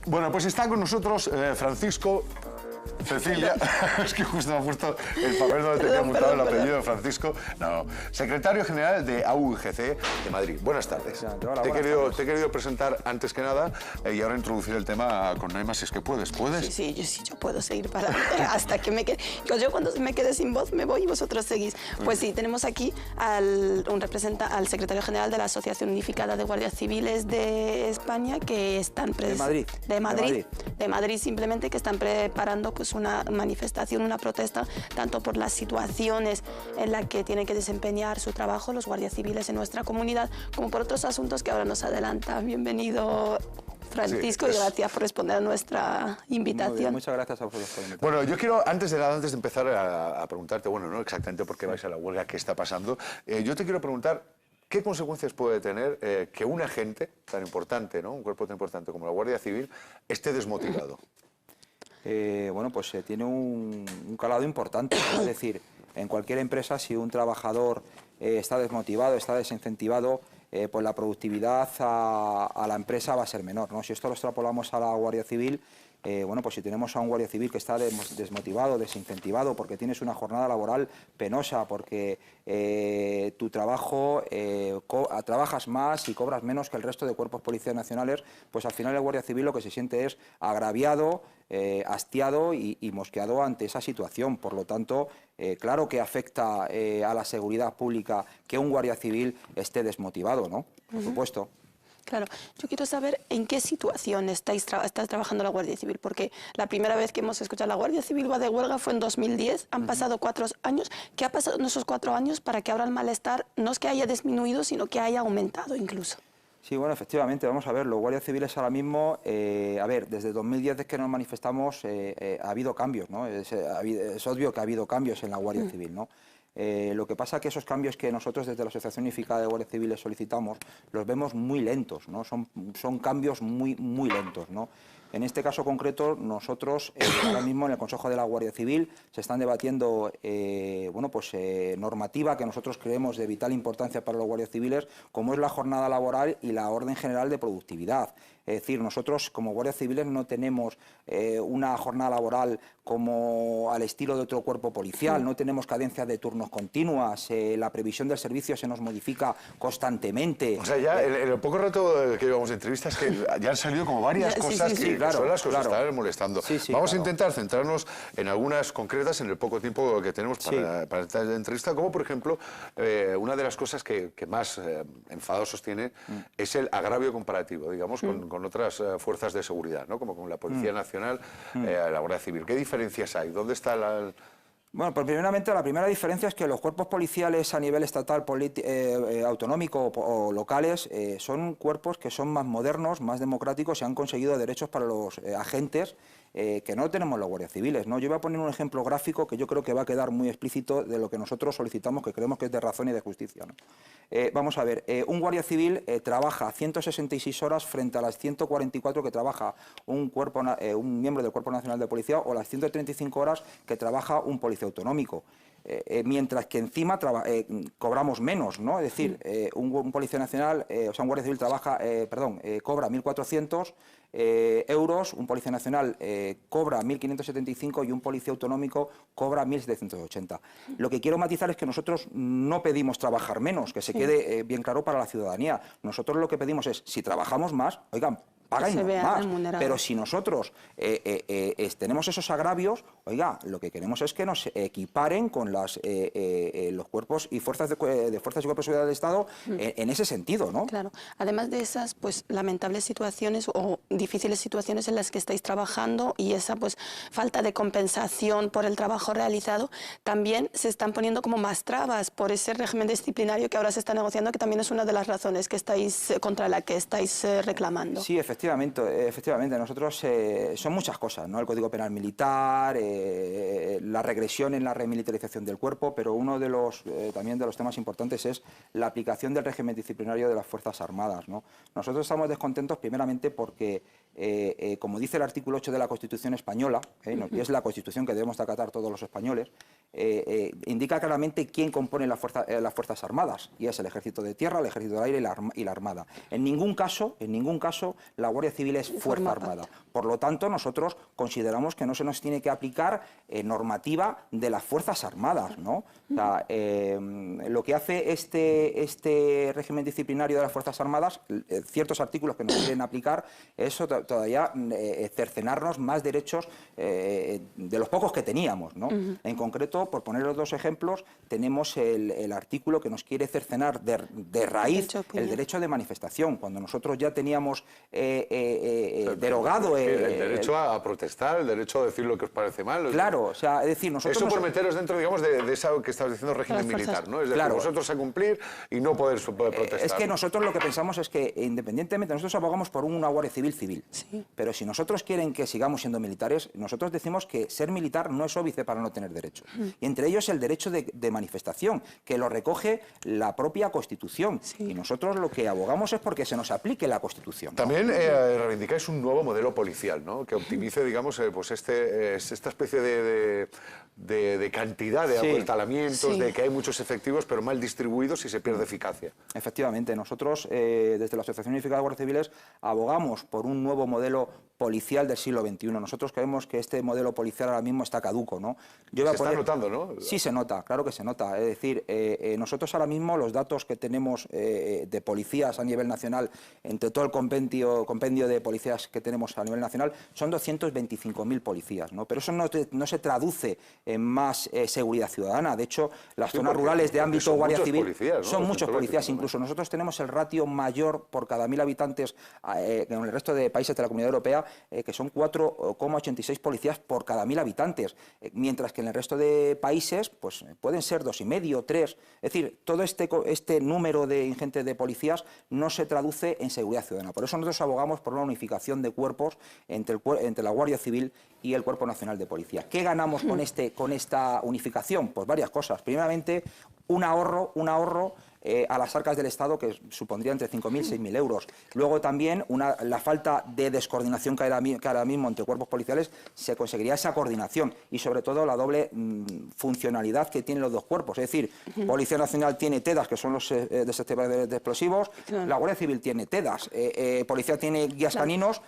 Bueno, pues está con nosotros Francisco... Cecilia, es que justo me ha puesto el papel donde tenía apuntado el apellido de Francisco. No, secretario general de AUGC de Madrid. Buenas tardes. Hola, te he querido presentar antes que nada y ahora introducir el tema con Noema, si es que puedes. ¿Puedes? Sí, yo puedo seguir para adelante hasta que me quede. Yo cuando me quede sin voz me voy y vosotros seguís. Pues sí, tenemos aquí al secretario general de la Asociación Unificada de Guardias Civiles de España, que están de Madrid simplemente, que están preparando pues una manifestación, una protesta, tanto por las situaciones en las que tienen que desempeñar su trabajo los guardias civiles en nuestra comunidad, como por otros asuntos que ahora nos adelanta. Bienvenido, Francisco, y gracias por responder a nuestra invitación. Bien, muchas gracias a vosotros por invitarme. Bueno, yo quiero, antes de empezar a preguntarte, bueno, no exactamente por qué vais a la huelga, qué está pasando, yo te quiero preguntar, ¿qué consecuencias puede tener que un agente tan importante, ¿no? Un cuerpo tan importante como la Guardia Civil, esté desmotivado? Bueno, pues tiene un calado importante, ¿no? Es decir, en cualquier empresa, si un trabajador está desmotivado, está desincentivado, pues la productividad a la empresa va a ser menor, ¿no? Si esto lo extrapolamos a la Guardia Civil, bueno, pues si tenemos a un guardia civil que está desmotivado, desincentivado, porque tienes una jornada laboral penosa, porque tu trabajo, trabajas más y cobras menos que el resto de cuerpos policiales nacionales, pues al final el guardia civil lo que se siente es agraviado, hastiado y mosqueado ante esa situación. Por lo tanto, claro que afecta a la seguridad pública que un guardia civil esté desmotivado, ¿no? Por supuesto. Claro, yo quiero saber en qué situación está trabajando la Guardia Civil, porque la primera vez que hemos escuchado la Guardia Civil va de huelga fue en 2010, han pasado 4 años. ¿Qué ha pasado en esos 4 años para que ahora el malestar no es que haya disminuido, sino que haya aumentado incluso? Sí, bueno, efectivamente, vamos a ver, los guardias civiles ahora mismo, a ver, desde 2010 desde que nos manifestamos ha habido cambios, ¿no? Es obvio que ha habido cambios en la Guardia Civil, ¿no? Lo que pasa es que esos cambios que nosotros desde la Asociación Unificada de Guardias Civiles solicitamos los vemos muy lentos, ¿no? Son cambios muy lentos, ¿no? En este caso concreto, nosotros ahora mismo en el Consejo de la Guardia Civil se están debatiendo bueno, pues, normativa que nosotros creemos de vital importancia para los guardias civiles, como es la jornada laboral y la orden general de productividad. Es decir, nosotros como guardias civiles no tenemos una jornada laboral como al estilo de otro cuerpo policial, no tenemos cadencias de turnos continuas, la previsión del servicio se nos modifica constantemente. O sea, ya en el poco rato que llevamos de entrevistas, que ya han salido como varias cosas que claro, son las que os están molestando. Vamos a intentar centrarnos en algunas concretas en el poco tiempo que tenemos para esta entrevista, como por ejemplo, una de las cosas que más enfadosos tiene es el agravio comparativo, digamos, con otras fuerzas de seguridad, ¿no? Como con la Policía Nacional, la Guardia Civil. ¿Qué diferencias hay? ¿Dónde está la...? Bueno, pues primeramente la primera diferencia es que los cuerpos policiales a nivel estatal, autonómico o locales son cuerpos que son más modernos, más democráticos y han conseguido derechos para los agentes que no tenemos los guardias civiles, ¿no? Yo voy a poner un ejemplo gráfico que yo creo que va a quedar muy explícito de lo que nosotros solicitamos, que creemos que es de razón y de justicia, ¿no? Vamos a ver, un guardia civil trabaja 166 horas frente a las 144 que trabaja un miembro del Cuerpo Nacional de Policía o las 135 horas que trabaja un policía autonómico. Mientras que encima cobramos menos, ¿no? Es decir, un policía nacional, o sea, un guardia civil cobra 1.400 euros, un policía nacional cobra 1.575 y un policía autonómico cobra 1.780. Lo que quiero matizar es que nosotros no pedimos trabajar menos, que se quede bien claro para la ciudadanía. Nosotros lo que pedimos es, si trabajamos más, oigan, páganos más, pero si nosotros tenemos esos agravios, oiga, lo que queremos es que nos equiparen con los cuerpos y fuerzas y cuerpos de seguridad del Estado en ese sentido, ¿no? Claro. Además de esas pues lamentables situaciones o difíciles situaciones en las que estáis trabajando y esa pues falta de compensación por el trabajo realizado, también se están poniendo como más trabas por ese régimen disciplinario que ahora se está negociando, que también es una de las razones que contra la que estáis reclamando. Sí, efectivamente, nosotros son muchas cosas, ¿no? El Código Penal Militar, la regresión en la remilitarización del cuerpo, pero uno de también de los temas importantes es la aplicación del régimen disciplinario de las Fuerzas Armadas, ¿no? Nosotros estamos descontentos primeramente porque como dice el artículo 8 de la Constitución española, y es la Constitución que debemos acatar todos los españoles, indica claramente quién compone las Fuerzas Armadas, y es el Ejército de Tierra, el Ejército de Aire y la Armada. En ningún caso, la Guardia Civil es Fuerza Armada. Por lo tanto, nosotros consideramos que no se nos tiene que aplicar normativa de las Fuerzas Armadas, ¿no? O sea, lo que hace este régimen disciplinario de las Fuerzas Armadas, ciertos artículos que nos quieren aplicar, es todavía cercenarnos más derechos de los pocos que teníamos, ¿no? En concreto, por poner los 2 ejemplos, tenemos el artículo que nos quiere cercenar de raíz el derecho de manifestación, cuando nosotros ya teníamos derogado... el derecho a protestar, el derecho a decir lo que os parece mal. Claro, o sea, es decir, nosotros... Eso por meteros dentro, digamos, de esa que estabas diciendo, régimen militar, ¿no? Es decir, vosotros a cumplir y no poder protestar. Es que nosotros lo que pensamos es que, independientemente, nosotros abogamos por una Guardia Civil, pero si nosotros quieren que sigamos siendo militares, nosotros decimos que ser militar no es óbice para no tener derechos. Y entre ellos el derecho de manifestación, que lo recoge la propia Constitución. Y nosotros lo que abogamos es porque se nos aplique la Constitución, ¿no? También reivindicáis un nuevo modelo policial, ¿no? Que optimice, digamos, pues esta especie de cantidad de apuestalamientos, de que hay muchos efectivos, pero mal distribuidos y se pierde eficacia. Efectivamente, nosotros, desde la Asociación Unificada de Guardias Civiles, abogamos por un nuevo modelo policial del siglo XXI. Nosotros creemos que este modelo policial ahora mismo está caduco, ¿no? Se está notando, ¿no? Sí se nota, claro que se nota. Es decir, nosotros ahora mismo los datos que tenemos de policías a nivel nacional, entre todo el compendio de policías que tenemos a nivel nacional, son 225.000 policías, ¿no? Pero eso no se traduce en más seguridad ciudadana. De hecho, las zonas rurales de ámbito Guardia Civil policías, ¿no? Son muchos policías. Incluso nosotros tenemos el ratio mayor por cada 1.000 habitantes en el resto de países de la Comunidad Europea, que son 4,86 policías por cada 1.000 habitantes, mientras que en el resto de países pues pueden ser 2,5, 3. Es decir, todo este número de ingente de policías no se traduce en seguridad ciudadana. Por eso nosotros abogamos por una unificación de cuerpos entre la Guardia Civil y el Cuerpo Nacional de Policía. ¿Qué ganamos con esta unificación? Pues varias cosas. Primeramente, un ahorro a las arcas del Estado que supondría entre 5.000 y 6.000 euros. Luego también la falta de descoordinación que ahora mismo entre cuerpos policiales, se conseguiría esa coordinación y sobre todo la doble funcionalidad que tienen los 2 cuerpos. Es decir, Policía Nacional tiene TEDAS, que son los desactivadores de explosivos, la Guardia Civil tiene TEDAS, Policía tiene guías caninos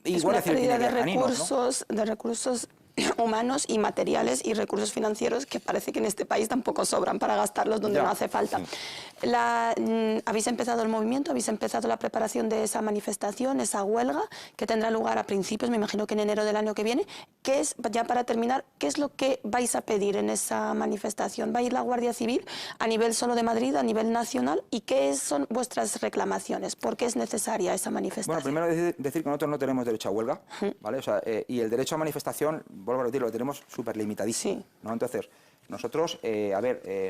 y Guardia Civil tiene guías caninos, ¿no? De recursos humanos y materiales y recursos financieros que parece que en este país tampoco sobran para gastarlos donde no hace falta. Habéis empezado el movimiento, habéis empezado la preparación de esa manifestación, esa huelga que tendrá lugar a principios, me imagino que en enero del año que viene. ¿Qué es, ya para terminar, qué es lo que vais a pedir en esa manifestación? ¿Va a ir la Guardia Civil a nivel solo de Madrid, a nivel nacional? ¿Y qué son vuestras reclamaciones? ¿Por qué es necesaria esa manifestación? Bueno, primero decir que nosotros no tenemos derecho a huelga, ¿vale? O sea, y el derecho a manifestación, vuelvo a repetir, lo tenemos súper limitadísimo, ¿no? Entonces, nosotros,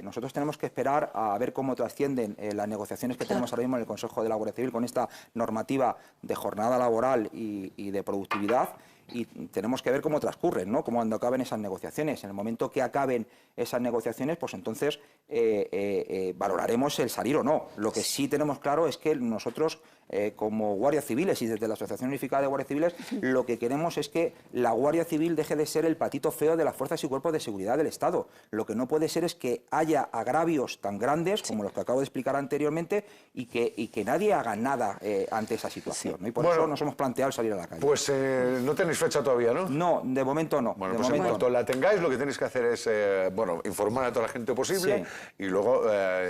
nosotros tenemos que esperar a ver cómo trascienden las negociaciones que tenemos ahora mismo en el Consejo de la Guardia Civil con esta normativa de jornada laboral y de productividad, y tenemos que ver cómo transcurren, ¿no? Cómo acaben esas negociaciones. En el momento que acaben esas negociaciones, pues entonces valoraremos el salir o no. Lo que sí tenemos claro es que nosotros, como guardias civiles y desde la Asociación Unificada de Guardias Civiles, lo que queremos es que la Guardia Civil deje de ser el patito feo de las fuerzas y cuerpos de seguridad del Estado. Lo que no puede ser es que haya agravios tan grandes como los que acabo de explicar anteriormente y que nadie haga nada ante esa situación, ¿no? Y por eso nos hemos planteado salir a la calle. Pues no tenéis fecha todavía, ¿no? No, de momento no. Bueno, pues en cuanto la tengáis, lo que tenéis que hacer es informar a toda la gente posible y luego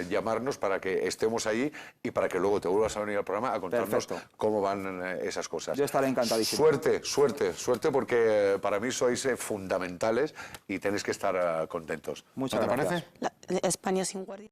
llamarnos para que estemos allí y para que luego te vuelvas a venir al programa a contarnos cómo van esas cosas. Yo estaré encantadísimo. Suerte, porque para mí sois fundamentales y tenéis que estar contentos. Muchas gracias. ¿Te parece? España sin guardia.